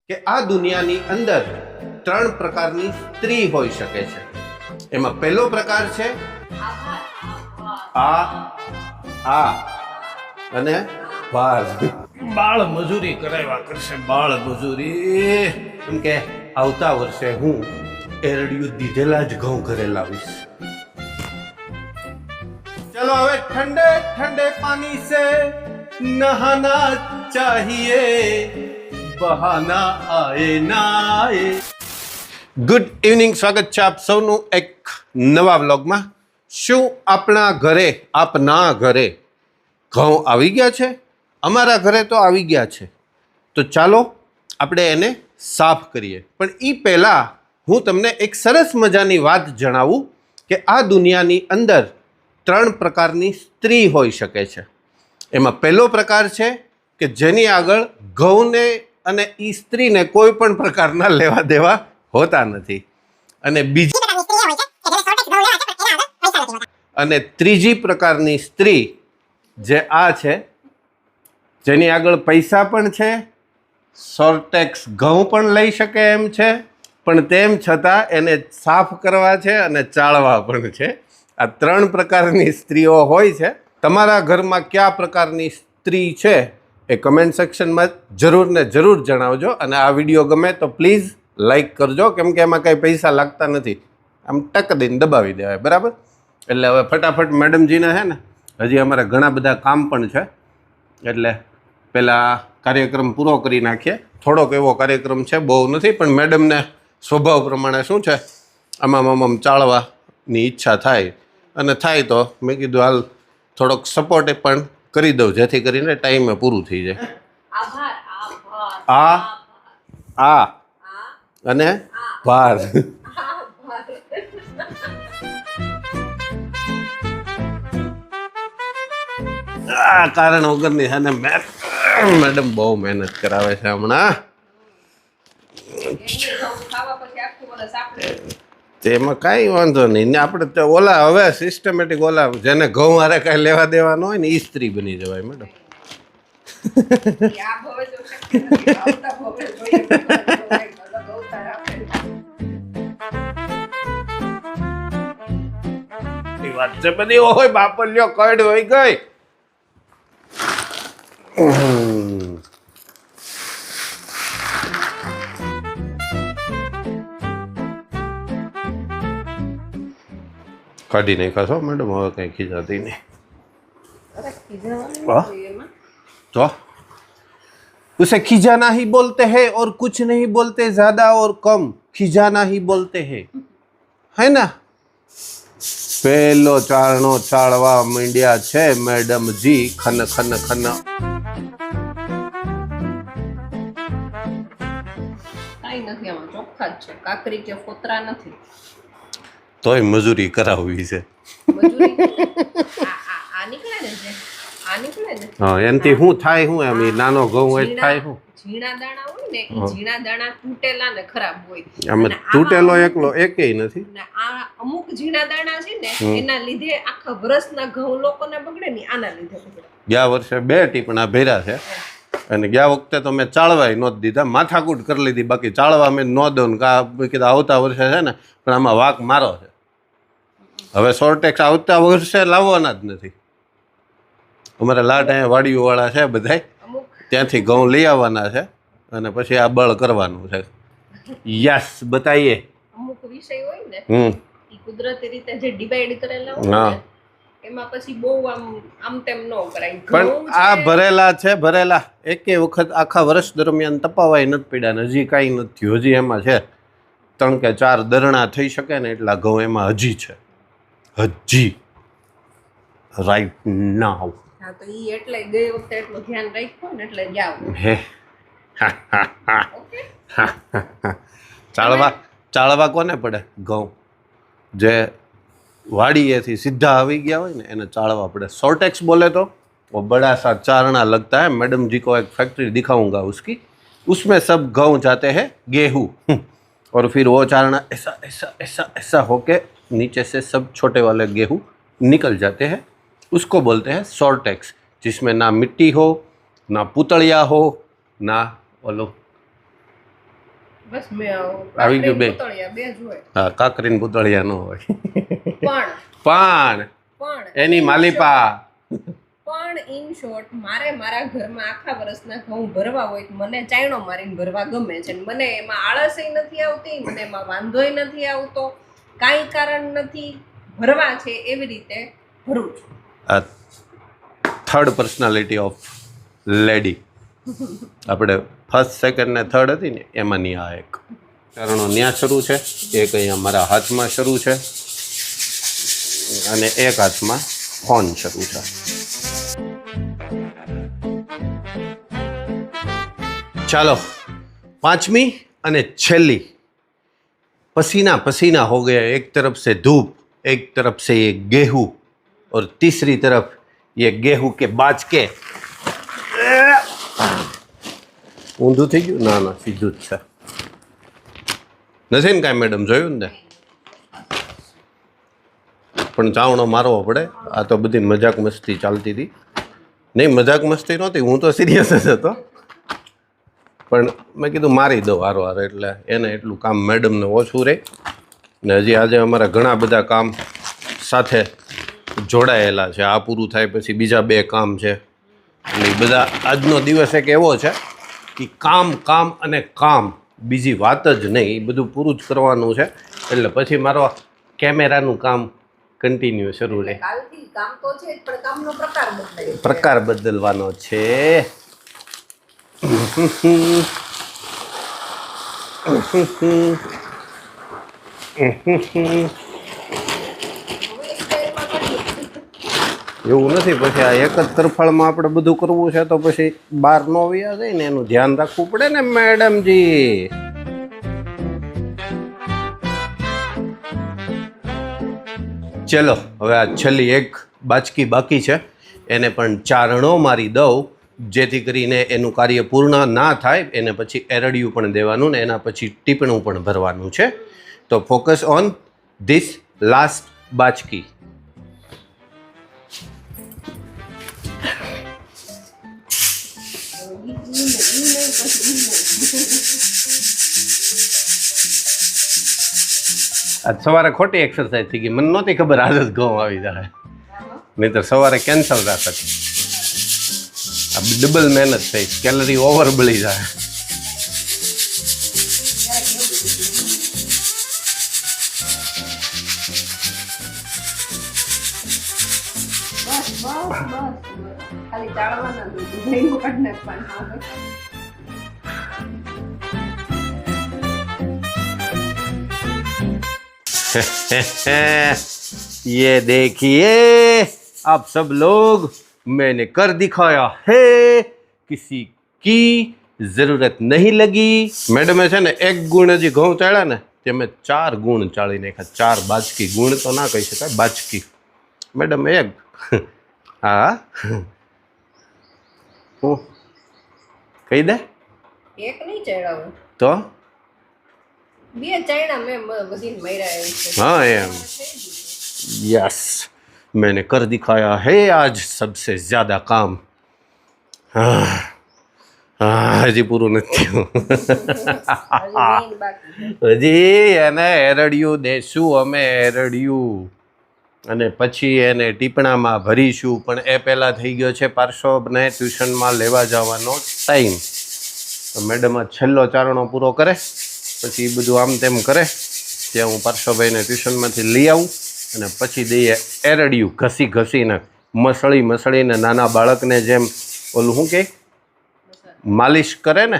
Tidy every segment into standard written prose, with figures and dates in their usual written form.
કે આ દુનિયાની અંદર ત્રણ પ્રકારની સ્ત્રી હોઈ શકે છે. એમાં પહેલો પ્રકાર છે આ અને બાર. બાળ મજૂરી કરાવ્યા કરશે, બાળ મજૂરી. એમ કે આવતા વર્ષે હું એરડિયું દીધેલા જ ઘઉં ઘરે લાવીશ. चलो હવે ठंडे ठंडे पानी से नहाना चाहिए, बहाना आए ना आए. ગુડ ઇવનિંગ, સ્વાગત છે આપ સૌનું એક નવા વ્લોગમાં. શું આપણા ઘરે, આપના ઘરે ઘઉં આવી ગયા છે? અમારા ઘરે તો આવી ગયા છે. તો ચાલો આપણે એને સાફ કરીએ. પણ એ પહેલાં હું તમને એક સરસ મજાની વાત જણાવું કે આ દુનિયાની અંદર ત્રણ પ્રકારની સ્ત્રી હોઈ શકે છે. એમાં પહેલો પ્રકાર છે કે જેની આગળ ઘઉંને અને એ સ્ત્રીને કોઈ પણ પ્રકારના લેવા દેવા હોતા નથી. અને ત્રીજી પ્રકારની સ્ત્રી જે આ છે, જેની આગળ પૈસા પણ છે, સોર્ટેક્સ ઘઉં પણ લઈ શકે એમ છે, પણ તેમ છતાં એને સાફ કરવા છે અને ચાળવા પણ છે. આ ત્રણ પ્રકારની સ્ત્રીઓ હોય છે. તમારા ઘરમાં કયા પ્રકારની સ્ત્રી છે એ કમેન્ટ સેક્શનમાં જરૂર ને જરૂર જણાવજો. અને આ વિડીયો ગમે તો પ્લીઝ લાઈક કરજો, કેમ કે એમાં કંઈ પૈસા લાગતા નથી. આમ ટક દઈને દબાવી દેવાય, બરાબર? એટલે હવે ફટાફટ મેડમજીને છે ને, હજી અમારે ઘણા બધા કામ પણ છે, એટલે પહેલાં કાર્યક્રમ પૂરો કરી નાખીએ. થોડોક એવો કાર્યક્રમ છે, બહુ નથી, પણ મેડમને સ્વભાવ પ્રમાણે શું છે, આમ ચાળવાની ઈચ્છા થાય, અને થાય તો મેં કીધું હાલ થોડોક સપોર્ટ પણ કરી દઉં, જેથી કરીને ટાઈમે પૂરું થઈ જાય. આ અને ભાર. આ કારણ વગરની છે ને, મેડમ બહુ મહેનત કરાવે છે હમણાં. તેમાં કાંઈ વાંધો નહીં. આપણે તો ઓલા હવે સિસ્ટમેટિક ઓલા જેને ઘઉં હારે કાંઈ લેવા દેવા ન હોય ને, એ સ્ત્રી બની જવાય મેડમ. એ વાત છે બધી. ઓય બાપલ્યો કડ હોય ગઈ. काटी नहीं खा मैडम, હવે कहीं खींचाती नहीं. तो उसे खिजाना ही बोलते हैं और कुछ नहीं बोलते ज्यादा और कम, खिजाना ही बोलते हैं, है ना? पेलो चारणो चाड़वा मीडिया छे मैडम जी, खन खन खन. કાઈ નથી, આમાં ચોખ્ખા જ છે, કાકરી કે ફોતરા નથી. તોય મજૂરી કરાવવી છે. મજૂરી આ નીકળે ને, આ નીકળે ને. હા, એનથી શું થાય? શું એમ નાનો ઘઉં હોય થાય શું? ઝીણા દાણા હોય ને, એ ઝીણા દાણા તૂટેલા ને ખરાબ હોય. આમાં તૂટેલો એકલો એકેય નથી. ને આ અમુક ઝીણા દાણા છે ને, એના લીધે આખા વર્ષના ઘઉં લોકોને બગડે ને, આના લીધે બગડે. ગયા વર્ષે 2 ટીપણા ભર્યા છે, અને ગયા વખતે તો મેં ચાળવાય નહોત દીધા, માથાકૂટ કરી લીધી. બાકી ચાળવા મેં ન દઉં કે કીધું આવતા વર્ષે છે ને, પણ આમાં વાક મારો છે. હવે સોર્ટેક્સ આવતા વર્ષે લાવવાના જ નથી. અમારે લાટ અહીંયા વાડીઓવાળા છે બધાય, ત્યાંથી ઘઉં લઈ આવવાના છે, અને પછી આ બળ કરવાનું છે. યસ, બતાઈએ. અમુક વિષય હોય ને, એ કુદરતી રીતે જે ડિવાઈડ કરેલા હોય ને, એમાં પછી બહુ આમ તેમ ન કરાય. પણ આ ભરેલા છે, ભરેલા એકે વખત આખા વર્ષ દરમિયાન તપાવાય નથી પડ્યા ને, હજી કાંઈ નથી. હજી એમાં છે 3 કે 4 દરણા થઈ શકે ને એટલા ઘઉં એમાં હજી છે, હજી રાઈટ નાવ. હા, તો ઈ એટલે ગઈ વખતે એટલું ધ્યાન રાખ્યું ને, એટલે જાવ. હે ચાળવા કોને પડે? ઘઉં જે वाड़िए सीधा आ गया हो ना, चाड़वा पड़े. सोर्टेक्स बोले तो वो बड़ा सा चारणा लगता है. मैडम जी को एक फैक्ट्री दिखाऊंगा उसकी, उसमें सब गेहूँ जाते हैं, गेहूँ, और फिर वो चारणा ऐसा ऐसा ऐसा ऐसा होके नीचे से सब छोटे वाले गेहूँ निकल जाते हैं. उसको बोलते हैं सोर्टेक्स, जिसमें ना मिट्टी हो, ना पुतलिया हो, ना बोलो બસ મેં આવી ગયું બે. પૂતળિયા બે જ હોય. હા, કાકરીને પૂતળિયા ન હોય. પણ એની માલિપા. પણ ઇન શોર્ટ મારે મારા ઘરમાં આખા વર્ષના ઘઉં ભરવા હોય તો મને ચાયણો મારીને ભરવા ગમે છે. મને એમાં આળસેય નથી આવતી, મને એમાં વાંધોય નથી આવતો, કાંઈ કારણ નથી, ભરવા છે એવી રીતે ભરું છું. આ થર્ડ પર્સનાલિટી ઓફ લેડી. આપણે ફર્સ્ટ સેકન્ડ ને થર્ડ હતી ને એમાંની આ એક કારણો ન્યા શરૂ છે, એક અહીંયા મારા હાથમાં શરૂ છે અને એક હાથમાં ફોન શરૂ છે. ચાલો, પાંચમી અને છેલ્લી. पसीना पसीना हो गया, एक तरफ से धूप, एक तरफ से ये गेहूं और तीसरी तरफ ये गेहूं के बाचके. ઊંધું થઈ ગયું? ના સીધું જ છે. નથી ને કાંઈ મેડમ, જોયું ને? પણ ચાવણો મારવો પડે. આ તો બધી મજાક મસ્તી ચાલતી હતી. નહીં, મજાક મસ્તી નહોતી, હું તો સિરિયસ જ હતો. પણ મેં કીધું મારી દઉં હારો, એટલે એને એટલું કામ મેડમને ઓછું રહે. ને હજી આજે અમારા ઘણા બધા કામ સાથે જોડાયેલા છે. આ પૂરું થાય પછી બીજા 2 કામ છે. એટલે એ બધા આજનો દિવસ એક એવો છે કે કામ કામ અને કામ, બીજી વાત જ નહીં. એ બધું પૂરું જ કરવાનું છે. એટલે પછી મારો કેમેરાનું કામ કન્ટિન્યુ શરૂ રહે. કામ તો છે પણ કામનો પ્રકાર બદલવાનો છે. એવું નથી, પછી આ એક જ તરફાળમાં આપણે બધું કરવું છે તો પછી બહાર નો વ્યા જાય ને, એનું ધ્યાન રાખવું પડે ને મેડમજી. ચલો, હવે આ છેલ્લી એક બાચકી બાકી છે, એને પણ ચારણો મારી દઉં, જેથી કરીને એનું કાર્ય પૂર્ણ ના થાય. એને પછી એરડિયું પણ દેવાનું ને એના પછી ટીપણું પણ ભરવાનું છે. તો ફોકસ ઓન ધીસ લાસ્ટ બાચકી. આજ સવારે ખોટી એક્સરસાઇઝ થઈ ગઈ, મને નહોતી ખબર આજ જ ઘઉં આવી જાય, નહીં તો સવારે કેન્સલ રાખત. આ ડબલ મહેનત થઈ, કેલરી ઓવર બળી જાય. ખાલી ચાળવાના દૂધ કાઢી નાખવાનું. ये देखिए आप सब लोग, मैंने कर दिखाया है, किसी की જરૂરત નહીં લગી. મેડમે છે ને 1 ગુણ હજી ઘઉં ચાળ્યા ને તે મેં 4 ગુણ ચાળી નાખ્યા. 4 બાચકી. ગુણ તો ના કહી શકાય, બાચકી. મેડમ 1. હા, હું કહી દે. 1 નહીં ચાળ્યા તો 2 ચાળ્યા મેં બધી મર્યા છે. हाँ एम यस, मैंने कर दिखाया है आज सबसे ज़्यादा काम. હજી પૂરું નથી થયું. હજી એને એરડિયું દેશું અમે, એરડિયું, અને પછી એને ટીપણામાં ભરીશું. પણ એ પહેલાં થઈ ગયો છે પાર્શ્વને ટ્યુશનમાં લેવા જવાનો ટાઈમ. તો મેડમ આ છેલ્લો ચારણો પૂરો કરે પછી એ બધું આમ તેમ કરે ત્યાં હું પાર્શ્વભાઈને ટ્યુશનમાંથી લઈ આવું અને પછી દઈએ એરડિયું. ઘસીને મસળીને નાના બાળકને જેમ ઓલું શું કહે માલિશ કરે ને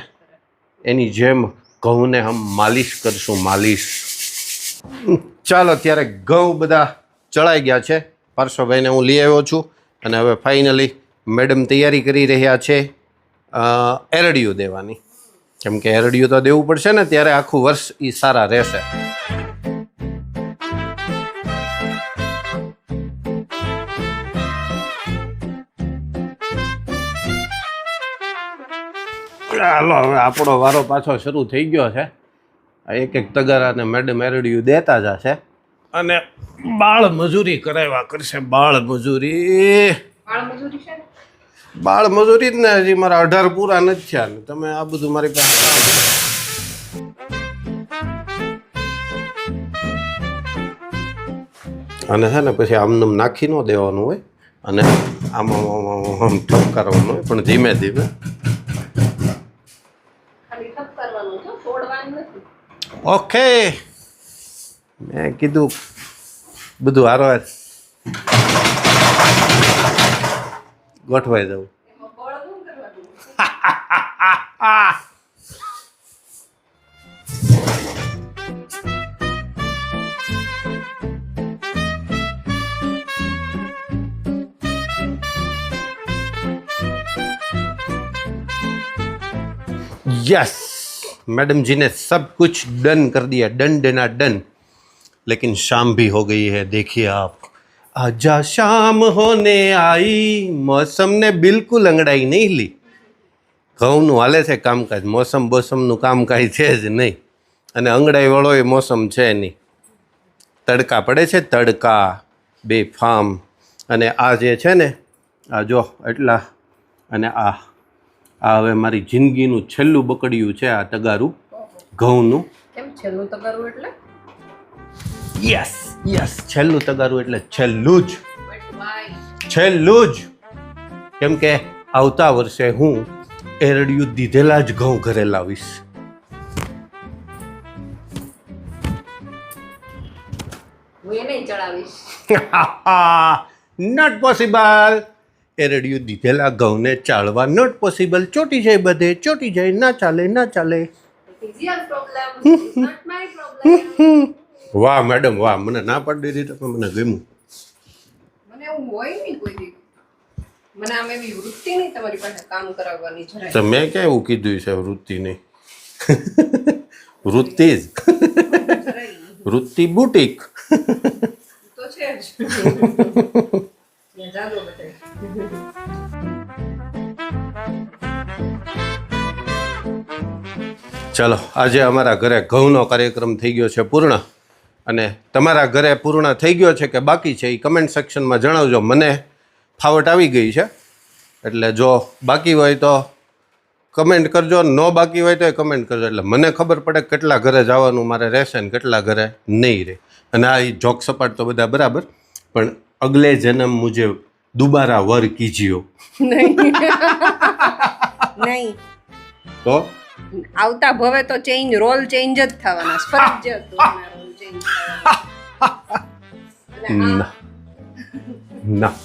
એની જેમ ઘઉંને હમ માલિશ કરશું, માલિશ. ચાલો, ત્યારે ઘઉં બધા ચડાઈ ગયા છે. પાર્શ્વભાઈને હું લઈ આવ્યો છું અને હવે ફાઇનલી મેડમ તૈયારી કરી રહ્યા છે એરડિયું દેવાની. કેમ કે એરડિયું તો દેવું પડશે ને, ત્યારે આખું વર્ષ એ સારા રહેશે. ચાલો, હવે આપણો વારો પાછો શરૂ થઈ ગયો છે. એક તગારાને મેડમ એરડિયું દેતા જશે અને બાળ મજૂરી કરાવ્યા કરશે. બાળ મજૂરી જ ને. હજી મારા 18 પૂરા નથી થયા ને તમે આ બધું મારી પાસે અને છે ને પછી આમ નાખી ન દેવાનું હોય અને આમ ઠપકારવાનું હોય, પણ ધીમે ધીમે. ખાલી ઠપ કરવાનું છે, તોડવાનું નથી. ઓકે, મેં કીધું બધું હારવાર ગોઠવાઈ દઉં. એમાં બળ શું કરવાનું? यस, मैडम जी ने सब कुछ डन कर दिया, डन डना डन. लेकिन शाम भी हो गई है, देखिए आप. आजा शाम होने आई, मौसम ने बिल्कुल अंगड़ाई नहीं ली. ઘઉંનું હાલે છે કામકાજ, મોસમ બોસમનું કામ કાંઈ છે જ નહીં, અને અંગડાઈ વાળો એ મોસમ છે નહીં. તડકા પડે છે, તડકા બેફામ. અને આ જે છે ને, આ જો એટલા, અને આ હવે મારી જિંદગીનું છેલ્લું બકડિયું છે આ તગારું ઘઉંનું. કેમ છેલ્લું તગારું એટલે? યસ યસ, છેલ્લું તગારું એટલે છેલ્લું જ, બટ વાય? છેલ્લું જ. કેમ કે આવતા વર્ષે હું એરડિયું દીધેલા જ ઘઉં ઘરે લાવીશ. હું એ નહીં ચડાવીશ. Not possible. એરડિયું દીધેલા ઘઉંને ચાળવા નોટ પોસિબલ. ચોટી જાય બધે, ચોટી જાય, ના ચાલે, ના ચાલે. It is your problem, it's not my problem. વાહ મેડમ વાહ, મને ના પાડી દીધી તો મને ગમ્યું. મને એવું હોય નહીં કોઈ દી. મને આમ એવી વૃત્તિ નહીં તમારી પાસે કામ કરાવવાની જરાય. તો મેં ક્યાં એવું કીધું છે વૃત્તિ નહીં? વૃત્તિ જ, જરાય નહીં. વૃત્તિ બુટીક. તો છે જ. ત્યાં જાગો બધાય. ચાલો, આજે અમારા ઘરે ઘઉંનો કાર્યક્રમ થઈ ગયો છે પૂર્ણ. અને તમારા ઘરે પૂર્ણ થઈ ગયો છે કે બાકી છે એ કમેન્ટ સેક્શનમાં જણાવજો. મને ફાવટ આવી ગઈ છે, એટલે જો બાકી હોય તો કમેન્ટ કરજો, ન બાકી હોય તો એ કમેન્ટ કરજો, એટલે મને ખબર પડે કેટલા ઘરે જવાનું મારે રહેશે ને કેટલા ઘરે નહીં રહે. અને આ જોક સપાટ તો બધા બરાબર, પણ અગલે જન્મ મુજે દુબારા વર કીજીઓ. નહીં, તો આવતા ભવે તો ચેન્જ, રોલ ચેન્જ જ થવાના, ફરજિયાત રોલ ચેન્જ થવાના. ના ના,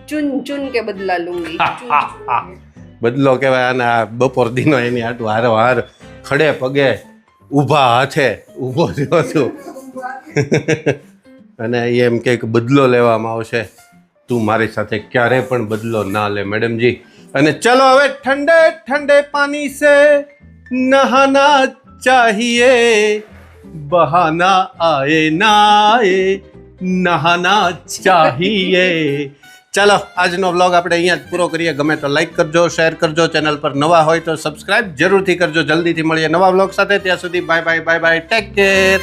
ચુન ચુન કે બદલા લુંગી. ચુન ચુન કે. બદલો કહેવાય આને. આ બપોર દીનો એની આટલું હારો હાર ખડે પગે ઊભા હાથે ઊભો થયો છું. અને એ એમ કે બદલો લેવામાં આવશે. તું મારી સાથે ક્યારે પણ બદલો ના લે મેડમજી. અને ચલો હવે ઠંડે ઠંડે પાણી સે નહાના ચાહિએ, બહાના આए ના આए, નહાના ચાહિએ. ચાલો, આજનો વ્લોગ આપણે અહીંયા જ પૂરો કરીએ. ગમે તો લાઈક કરજો, શેર કરજો, ચેનલ પર નવા હોય તો સબસ્ક્રાઇબ જરૂરથી કરજો. જલ્દીથી મળીએ નવા વ્લોગ સાથે. ત્યાં સુધી bye bye bye bye, take care.